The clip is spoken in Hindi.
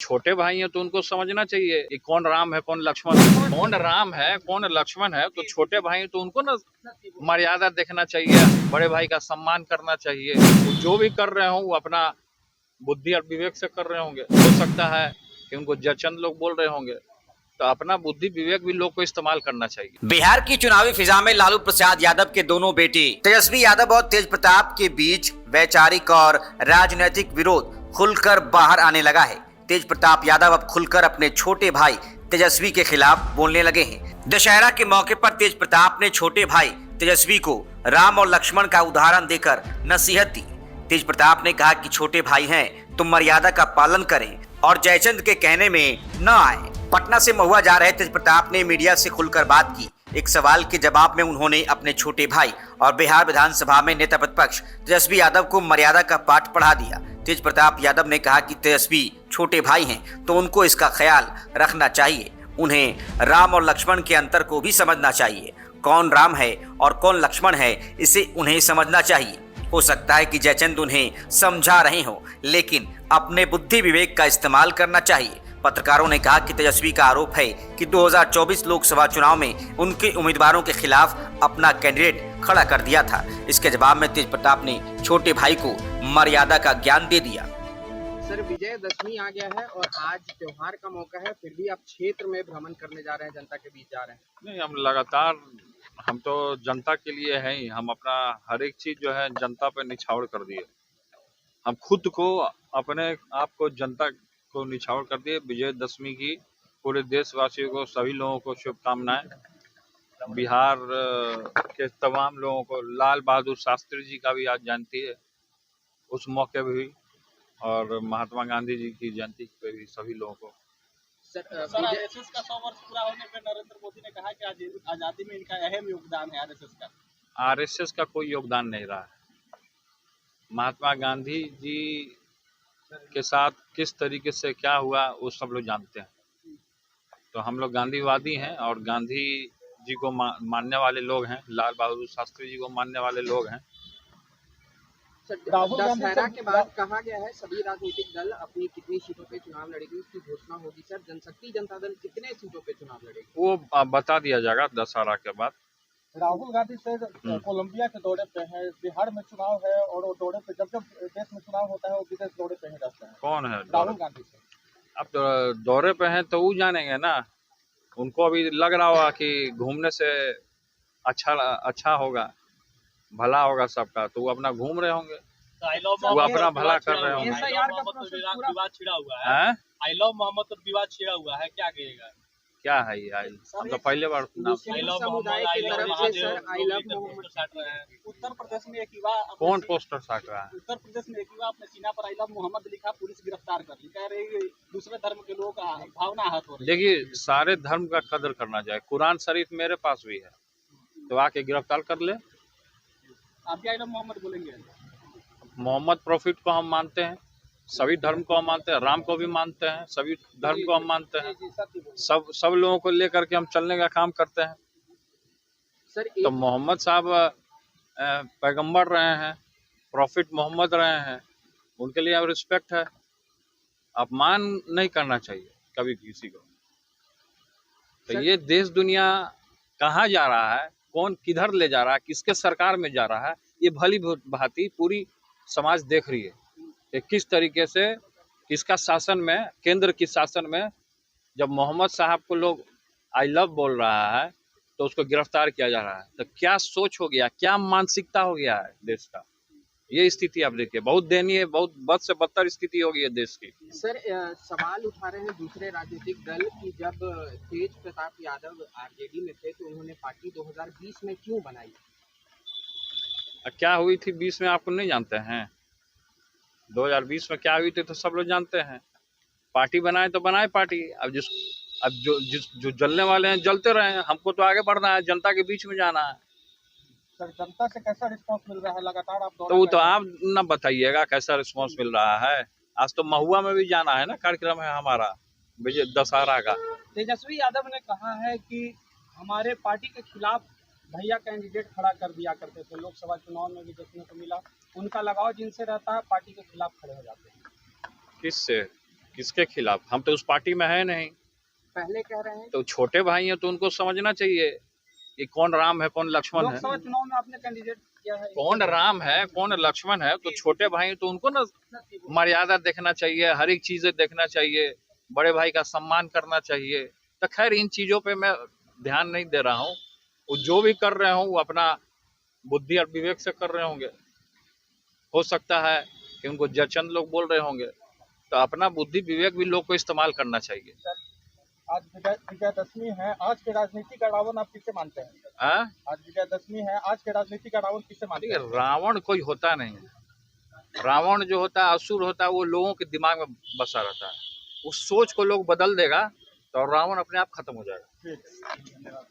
छोटे भाई हैं तो उनको समझना चाहिए कि कौन राम है कौन लक्ष्मण है, कौन राम है कौन लक्ष्मण है। तो छोटे भाई तो उनको ना मर्यादा देखना चाहिए, बड़े भाई का सम्मान करना चाहिए। वो जो भी कर रहे हो वो अपना बुद्धि और विवेक से कर रहे होंगे। हो सकता है कि उनको जयचंद लोग बोल रहे होंगे, तो अपना बुद्धि विवेक भी लोग को इस्तेमाल करना चाहिए। बिहार की चुनावी फिजा में लालू प्रसाद यादव के दोनों बेटे तेजस्वी यादव और तेज प्रताप के बीच वैचारिक और राजनीतिक विरोध खुलकर बाहर आने लगा है। तेज प्रताप यादव अब खुलकर अपने छोटे भाई तेजस्वी के खिलाफ बोलने लगे हैं। दशहरा के मौके पर तेज प्रताप ने छोटे भाई तेजस्वी को राम और लक्ष्मण का उदाहरण देकर नसीहत दी। तेज प्रताप ने कहा कि छोटे भाई हैं तो मर्यादा का पालन करें और जयचंद के कहने में न आए। पटना से महुआ जा रहे तेज प्रताप ने मीडिया से खुलकर बात की। एक सवाल के जवाब में उन्होंने अपने छोटे भाई और बिहार विधानसभा में नेता प्रतिपक्ष तेजस्वी यादव को मर्यादा का पाठ पढ़ा दिया। तेज प्रताप यादव ने कहा कि तेजस्वी छोटे भाई हैं तो उनको इसका ख्याल रखना चाहिए। उन्हें राम और लक्ष्मण के अंतर को भी समझना चाहिए। कौन राम है और कौन लक्ष्मण है इसे उन्हें समझना चाहिए। हो सकता है कि जयचंद उन्हें समझा रहे हो, लेकिन अपने बुद्धि विवेक का इस्तेमाल करना चाहिए। पत्रकारों ने कहा कि तेजस्वी का आरोप है कि 2024 लोकसभा चुनाव में उनके उम्मीदवारों के खिलाफ अपना कैंडिडेट खड़ा कर दिया था। इसके जवाब में तेज प्रताप ने छोटे भाई को मर्यादा का ज्ञान दे दिया। सर, विजयदशमी आ गया है और आज त्योहार का मौका है, फिर भी आप क्षेत्र में भ्रमण करने जा रहे हैं, जनता के बीच जा रहे हैं। नहीं, हम लगातार, हम तो जनता के लिए हैं ही। हम अपना हर एक चीज जो है जनता पे निछावर कर दिए। हम खुद को, अपने आप को जनता को निछावर कर दिए। विजयदशमी की पूरे देशवासियों को, सभी लोगों को शुभकामनाएं। बिहार के तमाम लोगों को, लाल बहादुर शास्त्री जी का भी आज जयंती है, उस मौके पे भी, और महात्मा गांधी जी की जयंती पे भी सभी लोगों को। सर, आरएसएस का 100 वर्ष पूरा होने पर नरेंद्र मोदी ने कहा कि आजादी में इनका अहम योगदान है। आरएसएस का कोई योगदान नहीं रहा है। महात्मा गांधी जी के साथ किस तरीके से क्या हुआ वो सब लोग जानते हैं। तो हम लोग गांधीवादी हैं और गांधी जी को मानने वाले लोग हैं, लाल बहादुर शास्त्री जी को मानने वाले लोग हैं। दशहरा के बाद कहा गया है सभी राजनीतिक दल अपनी कितनी सीटों पे चुनाव लड़ेगी उसकी घोषणा होगी। सर, जनशक्ति जनता दल कितने सीटों पे चुनाव लड़ेगी वो बता दिया जाएगा दशहरा के बाद। राहुल गांधी से कोलंबिया के दौरे पे है, बिहार में चुनाव है और वो दौरे पे जब देश में चुनाव होता है वो विदेश दौरे पे रहते हैं। कौन है? राहुल गांधी से। अब तो दौरे पे हैं तो वो जानेंगे ना। उनको अभी लग रहा होगा कि घूमने से अच्छा होगा, भला होगा सबका, तो वो अपना घूम रहे होंगे, वो अपना भला कर रहे होंगे। विवाद छिड़ा हुआ है। आई लव मोहम्मद पर विवाद छिड़ा हुआ है, क्या कहेगा? क्या है ये? हम तो पहले बार समुदाय की तरफ से सर आई लव मोहम्मद साट रहे हैं। उत्तर प्रदेश में एक युवा, कौन पोस्टर साट रहा है? उत्तर प्रदेश में एक युवा अपने सीना पर आई लव मोहम्मद लिखा, पुलिस गिरफ्तार कर ली। कह रही दूसरे धर्म के लोग भावना आहत हो रही है। देखिए, सारे धर्म का कदर करना चाहिए। कुरान शरीफ मेरे पास भी है, तो आके गिरफ्तार कर ले। आप क्या आई लव मोहम्मद बोलेंगे? मोहम्मद प्रॉफिट को हम मानते हैं, सभी धर्म को हम मानते हैं, राम को भी मानते हैं, सभी धर्म को हम मानते हैं। सब लोगों को लेकर के हम चलने का काम करते हैं। तो मोहम्मद साहब पैगंबर रहे हैं, प्रॉफिट मोहम्मद रहे हैं, उनके लिए अब रिस्पेक्ट है। अपमान नहीं करना चाहिए कभी किसी को। तो ये देश दुनिया कहाँ जा रहा है, कौन किधर ले जा रहा है, किसके सरकार में जा रहा है, ये भली भांति पूरी समाज देख रही है कि किस तरीके से किसका शासन में, केंद्र की शासन में जब मोहम्मद साहब को लोग आई लव बोल रहा है तो उसको गिरफ्तार किया जा रहा है। तो क्या सोच हो गया, क्या मानसिकता हो गया है देश का। ये स्थिति आप देखिए, बहुत दयनीय, बहुत बद से बदतर स्थिति हो गई है देश की। सर, सवाल उठा रहे हैं दूसरे राजनीतिक दल की, जब तेज प्रताप यादव आरजेडी में थे तो उन्होंने पार्टी 2020 में क्यों बनाई? क्या हुई थी 20 में आपको नहीं जानते हैं? 2020 में क्या हुई थी तो सब लोग जानते हैं। पार्टी बनाए तो बनाए पार्टी। अब जो जलने वाले हैं जलते रहे हैं, हमको तो आगे बढ़ना है, जनता के बीच में जाना है। सर, जनता से कैसा रिस्पांस मिल रहा है लगातार? आप तो वो तो आप न बताइएगा कैसा रिस्पांस मिल रहा है। आज तो महुआ में भी जाना है ना, कार्यक्रम है हमारा विजय दशहरा का। तेजस्वी यादव ने कहा है कि हमारे पार्टी के खिलाफ भैया कैंडिडेट खड़ा कर दिया करते थे, लोकसभा चुनाव में भी देखने को मिला। उनका लगाव जिनसे रहता है पार्टी के खिलाफ खड़े हो जाते हैं। किससे? किसके खिलाफ? हम तो उस पार्टी में है नहीं। पहले कह रहे हैं तो छोटे भाई हैं तो उनको समझना चाहिए कि कौन राम है कौन लक्ष्मण है। लोकसभा चुनाव में आपने कैंडिडेट किया है, कौन राम है कौन लक्ष्मण है, तो छोटे भाई हैं तो उनको ना मर्यादा देखना चाहिए, हर एक चीजें देखना चाहिए, बड़े भाई का सम्मान करना चाहिए। तो खैर इन चीजों पे मैं ध्यान नहीं दे रहा हूँ। वो जो भी कर रहे हों वो अपना बुद्धि और विवेक से कर रहे होंगे। हो सकता है कि उनको जचंद लोग बोल रहे होंगे, तो अपना बुद्धि विवेक भी लोग को इस्तेमाल करना चाहिए। आज विजयदशमी है, आज के राजनीति का रावण आप किसे मानते हैं? आज विजयदशमी है, आज के राजनीति का रावण किसे मानते हैं? रावण कोई होता नहीं है। रावण जो होता है असुर होता है, वो लोगों के दिमाग में बसा रहता है। उस सोच को लोग बदल देगा तो रावण अपने आप खत्म हो जाएगा। ठीक है, धन्यवाद।